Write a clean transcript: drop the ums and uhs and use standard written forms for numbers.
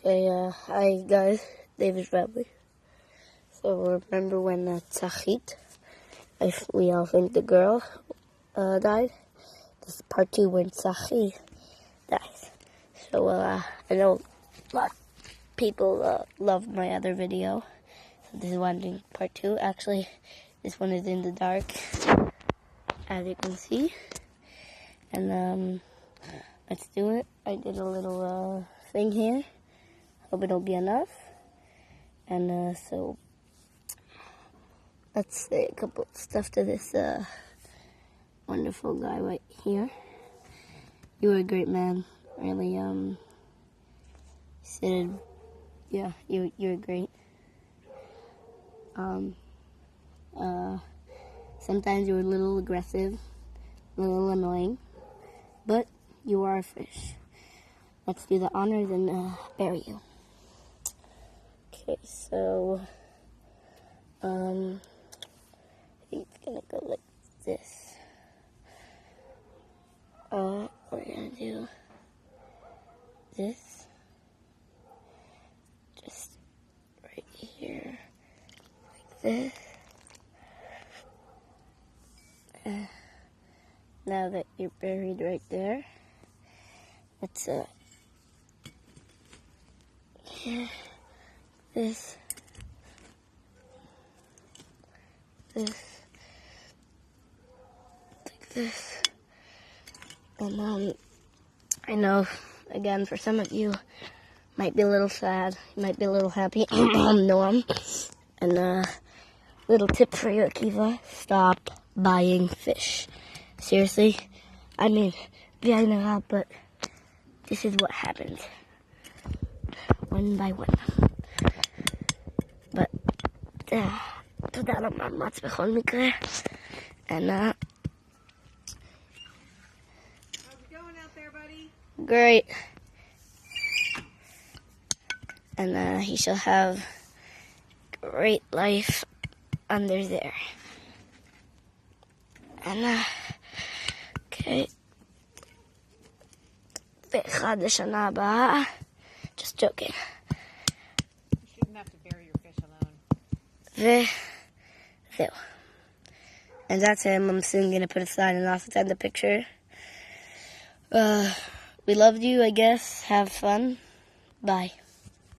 Okay, hi guys, David's family. So remember when Tzachit, we all think the girl, died? This is part 2 when Tzachit dies. So I know a lot of people loved my other video. So this is why I'm doing part 2. Actually, this one is in the dark, as you can see. And let's do it. I did a little thing here. Hope it'll be enough. And so let's say a couple stuff to this wonderful guy right here. You were a great man. Really, said, yeah, you're great. Sometimes you were a little aggressive, a little annoying, but you are a fish. Let's do the honors and bury you. Okay, so I think it's gonna go like this. We're gonna do this just right here, like this. Now that you're buried right there, let's here, this, like this, and I know, again, for some of you, might be a little sad, you might be a little happy, Norm, and little tip for you, Akiva, stop buying fish. Seriously, I mean, yeah, I know, but this is what happens, one by one. But, תודה למאמץ בכל מקרה. And, how's it going out there, buddy? Great. And, he shall have great life under there. And, okay. ואחד לשנה הבאה. Just joking. You shouldn't have to bury your fish alone. וזהו. And that's him. I'm soon going to put a sign and off inside the picture. We loved you, I guess. Have fun. Bye.